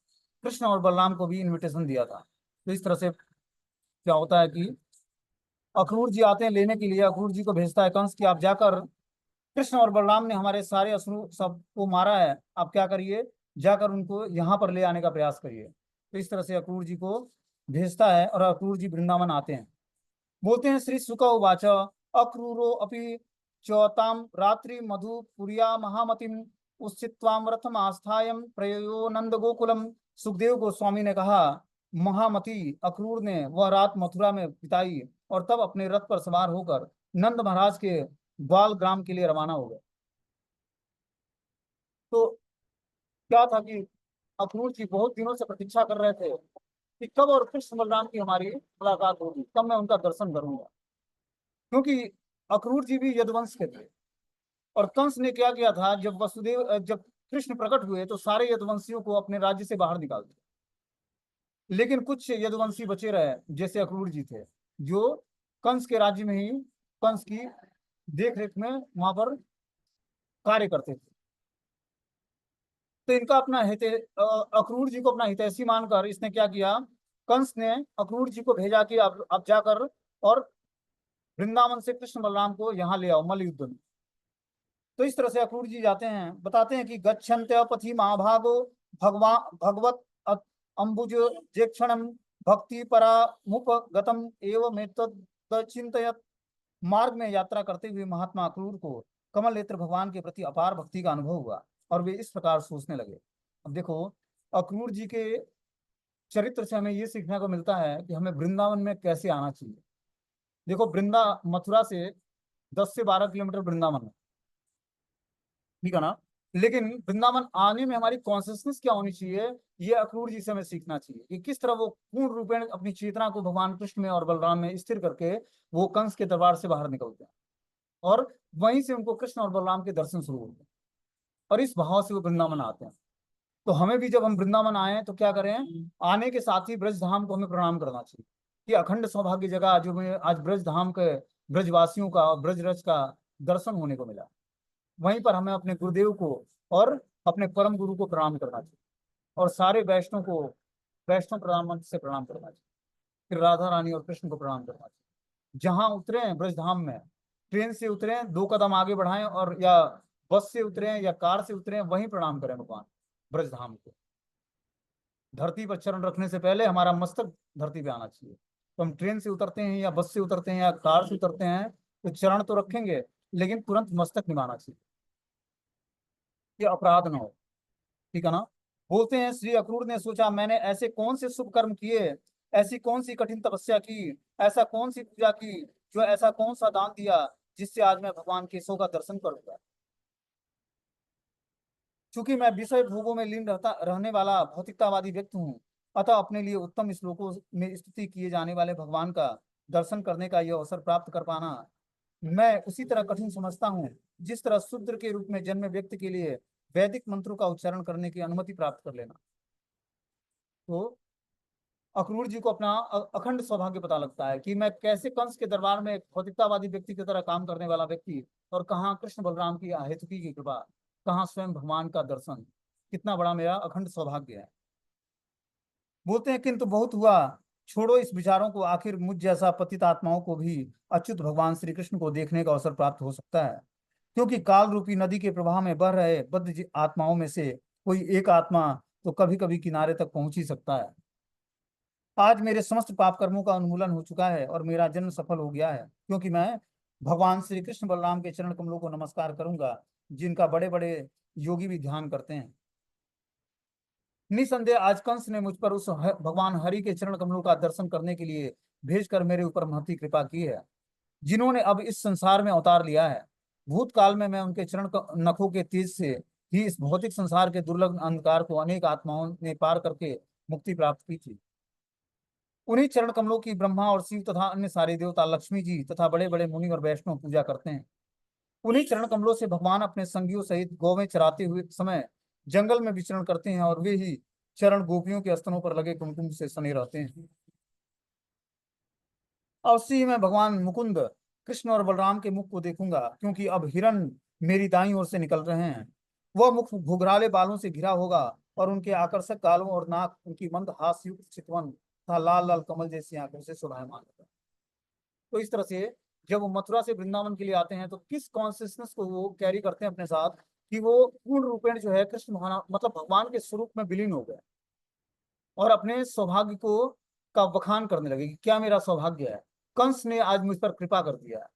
Speaker 1: कृष्ण और बलराम को भी इनविटेशन दिया था। तो इस तरह से क्या होता है कि अक्रूर जी आते हैं लेने के लिए, अक्रूर जी को भेजता है कंस कि आप जाकर, कृष्ण और बलराम ने हमारे सारे असुर सबको मारा है, आप क्या करिए, जाकर उनको यहाँ पर ले आने का प्रयास करिए। तो इस तरह से अक्रूर जी को भेजता है और अक्रूर जी वृंदावन आते हैं। बोलते हैं श्री सुक उवाच अक्रूरो अपि च्यौताम रात्रि मधुपुरिया महामतिम उस्थित्वाम रथम आस्थायम प्रयो नंद गोकुलम। सुखदेव गोस्वामी ने कहा, महामति अक्रूर ने वह रात मथुरा में बिताई और तब अपने रथ पर सवार होकर नंद महाराज के ग्वाल ग्राम के लिए रवाना हो गए। तो क्या था कि अक्रूर जी बहुत दिनों से प्रतीक्षा कर रहे थे कि कब और कृष्ण बलराम की हमारी मुलाकात होगी, कब मैं उनका दर्शन करूंगा, क्योंकि अक्रूर जी भी यदुवंश के थे। और कंस ने क्या किया था, जब कृष्ण प्रकट हुए तो सारे यदुवंशियों को अपने राज्य से बाहर निकाल दिया, लेकिन कुछ यदुवंशी बचे रहे जैसे अक्रूर जी थे, जो कंस के राज्य में ही कंस की देख रेख में वहां पर कार्य करते थे। तो इनका अपना अक्रूर जी को अपना हितैषी मानकर इसने क्या किया, कंस ने अक्रूर जी को भेजा कि आप जाकर और वृंदावन से कृष्ण बलराम को यहाँ ले आओ मल्ल युद्ध में। तो इस तरह से अक्रूर जी जाते हैं, बताते हैं कि गच्छन्त्य पथि महाभागो भगवान भगवत अम्बुज जेक्षणम भक्ति परा मुपगतम एवं चिंतयत। मार्ग में यात्रा करते हुए महात्मा अक्रूर को कमल नेत्र भगवान के प्रति अपार भक्ति का अनुभव हुआ और वे इस प्रकार सोचने लगे। अब देखो, अक्रूर जी के चरित्र से हमें ये सीखने को मिलता है कि हमें वृंदावन में कैसे आना चाहिए। देखो, मथुरा से 10 से 12 किलोमीटर वृंदावन है, ठीक है ना। लेकिन वृंदावन आने में हमारी कॉन्सियसनेस क्या होनी चाहिए, ये अक्रूर जी से हमें सीखना चाहिए कि किस तरह वो पूर्ण रूपेण अपनी चेतना को भगवान कृष्ण में और बलराम में स्थिर करके वो कंस के दरबार से बाहर निकलते हैं, और वहीं से उनको कृष्ण और बलराम के दर्शन शुरू होते हैं, और इस भाव से वो वृंदावन आते हैं। तो हमें भी जब हम वृंदावन आए तो क्या करें, आने के साथ ही ब्रज धाम को हमें प्रणाम करना चाहिए कि अखंड सौभाग्य जगह जो में आज ब्रज धाम के ब्रजवासियों का और ब्रज रज का दर्शन होने को मिला। वहीं पर हमें अपने गुरुदेव को और अपने परम गुरु को प्रणाम करना चाहिए, और सारे वैष्णव को वैष्णव प्रणाम मंत्र से प्रणाम करना चाहिए। फिर राधा रानी और कृष्ण को प्रणाम करना चाहिए। जहां उतरे हैं ब्रज धाम में, ट्रेन से उतरे 2 कदम आगे बढ़ाएं, और या बस से उतरे या कार से उतरे, वहीं प्रणाम करें भगवान ब्रज धाम को। धरती पर चरण रखने से पहले हमारा मस्तक धरती पे आना चाहिए। तो हम ट्रेन से उतरते हैं या बस से उतरते हैं या कार से उतरते हैं, तो चरण तो रखेंगे, लेकिन तुरंत मस्तक निभाना चाहिए, ये अपराध ना हो, ठीक है ना। बोलते हैं श्री अक्रूर ने सोचा, मैंने ऐसे कौन से शुभ कर्म किए, ऐसी कौन सी कठिन तपस्या की, ऐसा कौन सी पूजा की, जो ऐसा कौन सा दान दिया जिससे आज मैं भगवान केशव का दर्शन करूंगा। चूंकि मैं विषय भोगों में लीन रहने वाला भौतिकतावादी व्यक्ति हूँ, अतः अपने लिए उत्तम श्लोकों में स्तुति किए जाने वाले भगवान का दर्शन करने का यह अवसर प्राप्त कर पाना मैं उसी तरह कठिन समझता हूँ, जिस तरह शूद्र के रूप में जन्मे व्यक्ति के लिए वैदिक मंत्रों का उच्चारण करने की अनुमति प्राप्त कर लेना। तो अक्रूर जी को अपना अखंड सौभाग्य पता लगता है कि मैं कैसे कंस के दरबार में एक भौतिकतावादी व्यक्ति की तरह काम करने वाला व्यक्ति, और कहाँ कृष्ण बलराम की अहेतुकी की कृपा, कहाँ स्वयं भगवान का दर्शन, कितना बड़ा मेरा अखंड सौभाग्य है। बोलते हैं किंतु बहुत हुआ, छोड़ो इस विचारों को, आखिर मुझ जैसा पतित आत्माओं को भी अच्युत भगवान श्री कृष्ण को देखने का अवसर प्राप्त हो सकता है, क्योंकि काल रूपी नदी के प्रवाह में बह रहे बद्ध आत्माओं में से कोई एक आत्मा तो कभी कभी किनारे तक पहुंच ही सकता है। आज मेरे समस्त पाप कर्मों का उन्मूलन हो चुका है और मेरा जन्म सफल हो गया है, क्योंकि मैं भगवान श्री कृष्ण बलराम के चरण कमलों को नमस्कार करूंगा, जिनका बड़े बड़े योगी भी ध्यान करते हैं। निसंदेह आज कंस ने मुझ पर उस भगवान हरि के चरण कमलों का दर्शन करने के लिए भेजकर मेरे ऊपर महती कृपा की है, जिन्होंने अब इस संसार में अवतार लिया है। भूतकाल में मैं उनके नखों के तेज से ही इस भौतिक संसार के दुर्लभ अंधकार को अनेक आत्माओं ने पार करके मुक्ति प्राप्त की थी। उन्हीं चरण कमलों की ब्रह्मा और शिव तथा अन्य सारे देवता, लक्ष्मी जी तथा बड़े बड़े मुनि और वैष्णव पूजा करते हैं। उन्हीं चरण कमलों से भगवान अपने संगियों सहित गौवें चराते हुए समय जंगल में विचरण करते हैं, और वे ही चरण गोपियों के स्तनों पर लगे कुमकुम से सने रहते हैं। अवश्य ही मैं भगवान मुकुंद कृष्ण और बलराम के मुख को देखूंगा, क्योंकि अब हिरण मेरी दाईं ओर से निकल रहे हैं। वह मुख घुघराले बालों से घिरा होगा, और उनके आकर्षक गालों और नाक उनकी मंद हास्ययुक्त चितवन तथा लाल लाल कमल जैसी आंखों से शोभायमान होगा। तो इस तरह से जब वो मथुरा से वृंदावन के लिए आते हैं, तो किस कॉन्सियसनेस को वो कैरी करते हैं अपने साथ, कि वो पूर्ण रूपेण जो है कृष्ण मतलब भगवान के स्वरूप में विलीन हो गए, और अपने सौभाग्य को का बखान करने लगे कि क्या मेरा सौभाग्य है, कंस ने आज मुझ पर कृपा कर दिया है।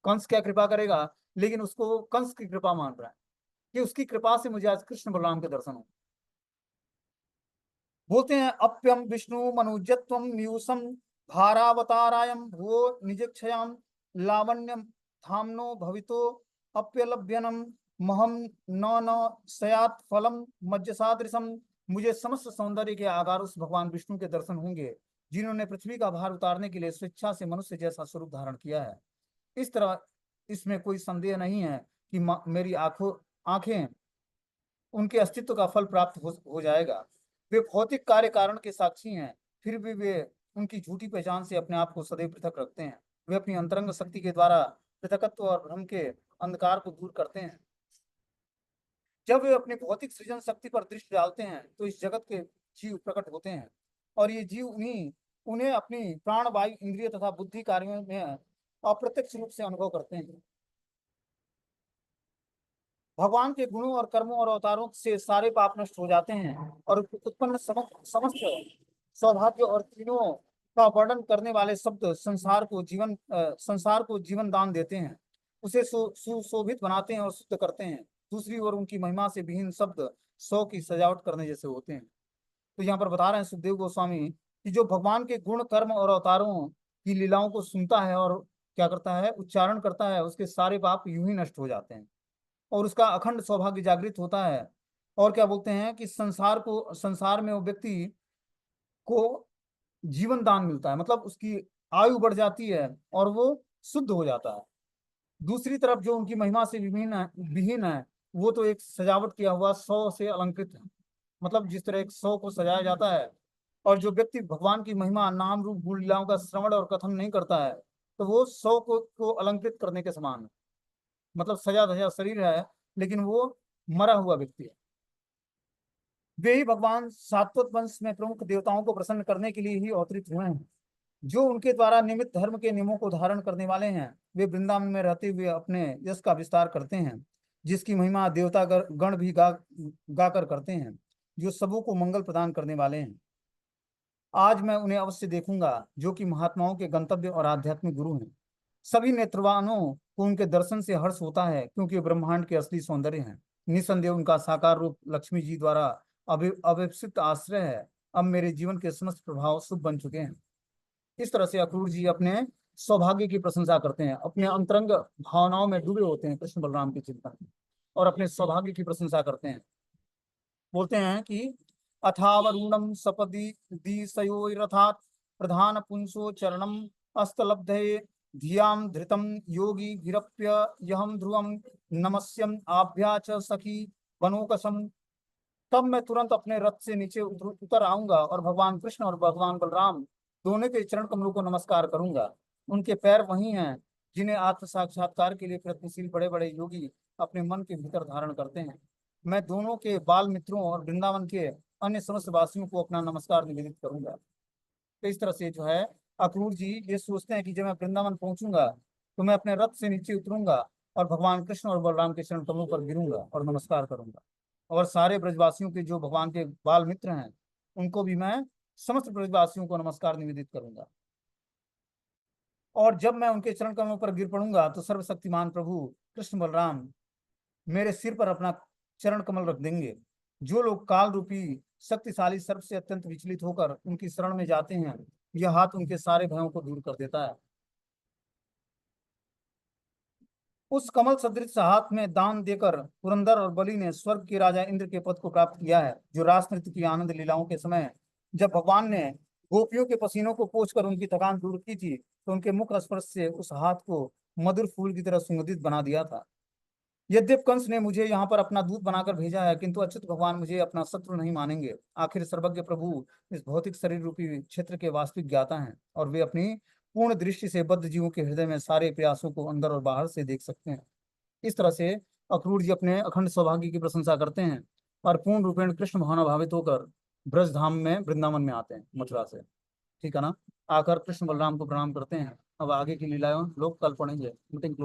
Speaker 1: कंस क्या कृपा करेगा, लेकिन उसको कंस की कृपा मान रहा है कि उसकी कृपा से मुझे आज कृष्ण बलराम के दर्शन हो। बोलते हैं अप्यम विष्णु मनुजत्वम न्यूसम भारावतारायम भुवो निजक्षयाम लावण्यम धामनो भवितो अप्यलभ्यनम महम न सयात फलम मज्जसादृशम। मुझे समस्त सौंदर्य के आकार उस भगवान विष्णु के दर्शन होंगे, जिन्होंने पृथ्वी का भार उतारने के लिए स्वेच्छा से मनुष्य जैसा स्वरूप धारण किया है। इस तरह इसमें कोई संदेह नहीं है कि मेरी आंखें उनके अस्तित्व का फल प्राप्त हो जाएगा। वे भौतिक कार्य कारण के साक्षी हैं, फिर भी वे उनकी झूठी पहचान से अपने आप को सदैव पृथक रखते हैं। वे अपनी अंतरंग शक्ति के द्वारा पृथकत्व और भ्रम के अंधकार को दूर करते हैं। जब वे अपनी भौतिक सृजन शक्ति पर दृष्टि डालते हैं, तो इस जगत के जीव प्रकट होते हैं, और ये जीव उन्हें अपनी प्राण वायु इंद्रिय तथा बुद्धि कार्यों में अप्रत्यक्ष रूप से अनुभव करते हैं। भगवान के गुणों और कर्मों और अवतारों से सारे पाप नष्ट हो जाते हैं, और उत्पन्न समस्त सौभाग्य और तीनों का वर्णन करने वाले शब्द संसार को जीवन दान देते हैं, उसे सुशोभित बनाते हैं और शुद्ध करते हैं। दूसरी ओर उनकी महिमा से विहीन शब्द 100 की सजावट करने जैसे होते हैं। तो यहाँ पर बता रहे हैं सुखदेव गोस्वामी कि जो भगवान के गुण कर्म और अवतारों की लीलाओं को सुनता है और क्या करता है, उच्चारण करता है, उसके सारे पाप यूं ही नष्ट हो जाते हैं और उसका अखंड सौभाग्य जागृत होता है। और क्या बोलते हैं कि संसार में वो व्यक्ति को जीवन दान मिलता है, मतलब उसकी आयु बढ़ जाती है और वो शुद्ध हो जाता है। दूसरी तरफ जो उनकी महिमा से विहीन है वो तो एक सजावट किया हुआ सौ से अलंकृत है। मतलब जिस तरह एक सौ को सजाया जाता है, और जो व्यक्ति भगवान की महिमा नाम रूप गुण लीलाओं का श्रवण और कथन नहीं करता है, तो वो सौ को अलंकृत करने के समान है। मतलब सजा धजा शरीर है लेकिन वो मरा हुआ व्यक्ति है। वे ही भगवान सात्वत वंश में प्रमुख देवताओं को प्रसन्न करने के लिए ही अवतरित हुए हैं। जो उनके द्वारा निमित्त धर्म के नियमों को धारण करने वाले हैं, वे वृंदावन में रहते हुए अपने यश का विस्तार करते हैं, जिसकी महिमा देवता गण भी गाकर करते हैं, जो सबों को मंगल प्रदान करने वाले हैं। आज मैं उन्हें अवश्य देखूंगा, जो कि महात्माओं के गंतव्य और आध्यात्मिक गुरु हैं। सभी नेत्रवानों को उनके दर्शन से हर्ष होता है, क्योंकि वे ब्रह्मांड के असली सौंदर्य हैं। निसंदेह उनका साकार रूप लक्ष्मी जी द्वारा अभिप्सित आश्रय है। अब मेरे जीवन के समस्त प्रभाव शुभ बन चुके हैं। इस तरह से अक्रूर जी अपने सौभाग्य की प्रशंसा करते हैं, अपने अंतरंग भावनाओं में डूबे होते हैं कृष्ण बलराम के चिंतन में, और अपने सौभाग्य की प्रशंसा करते हैं। बोलते हैं कि अथावरूणम सपदि दिशयोरथात् प्रधान पुंसो चरणम अस्तलब्धे धियाम धृतम योगी गिरप्य यहम ध्रुवम नमस्यम आभ्या च सखी बनोकसम। तब मैं तुरंत अपने रथ से नीचे उतर आऊंगा और भगवान कृष्ण और भगवान बलराम दोनों के चरण कमलों को नमस्कार करूंगा। उनके पैर वही हैं जिन्हें आत्म साक्षात्कार के लिए प्रयत्नशील बड़े बड़े योगी अपने मन के भीतर धारण करते हैं। मैं दोनों के बाल मित्रों और वृंदावन के अन्य समस्त वासियों को अपना नमस्कार निवेदित करूंगा। तो इस तरह से जो है अक्रूर जी ये सोचते हैं कि जब मैं वृंदावन पहुंचूंगा तो मैं अपने रथ से नीचे उतरूंगा और भगवान कृष्ण और बलराम के चरण कमलों पर गिरूंगा और नमस्कार करूंगा। और सारे ब्रजवासियों के जो भगवान के बाल मित्र हैं उनको भी मैं समस्त ब्रजवासियों को नमस्कार निवेदित करूंगा। और जब मैं उनके चरण कमलों पर गिर पड़ूंगा तो सर्वशक्तिमान प्रभु कृष्ण बलराम मेरे सिर पर अपना चरण कमल रख देंगे। जो लोग काल रूपी शक्तिशाली सर्प से अत्यंत विचलित होकर उनकी शरण में जाते हैं, यह हाथ उनके सारे भयों को दूर कर देता है। उस कमल सदृश हाथ में दान देकर पुरंदर और बलि ने स्वर्ग के राजा इंद्र के पद को प्राप्त किया है। जो रास नृत्य की आनंद लीलाओं के समय जब भगवान ने गोपियों के पसीनों को पोंछकर उनकी थकान दूर की थी, तो उनके मुख स्पर्श से उस हाथ को मधुर फूल की तरह सुगंधित बना दिया था। यद्यप कंस ने मुझे यहाँ पर अपना दूत बनाकर भेजा है, किंतु अच्युत भगवान मुझे अपना शत्रु नहीं मानेंगे। आखिर सर्वज्ञ प्रभु इस भौतिक शरीर रूपी क्षेत्र के वास्तविक ज्ञाता हैं, और वे अपनी पूर्ण दृष्टि से बद्ध जीवों के हृदय में सारे प्रयासों को अंदर और बाहर से देख सकते हैं। इस तरह से अक्रूर जी अपने अखंड सौभाग्य की प्रशंसा करते हैं और पूर्ण रूपेण कृष्ण भावनाभावित होकर ब्रज धाम में वृंदावन में आते हैं मथुरा से। ठीक है ना। आकर कृष्ण बलराम को प्रणाम करते हैं। अब आगे की लीलाएं लोग कल पढ़ेंगे। मीटिंग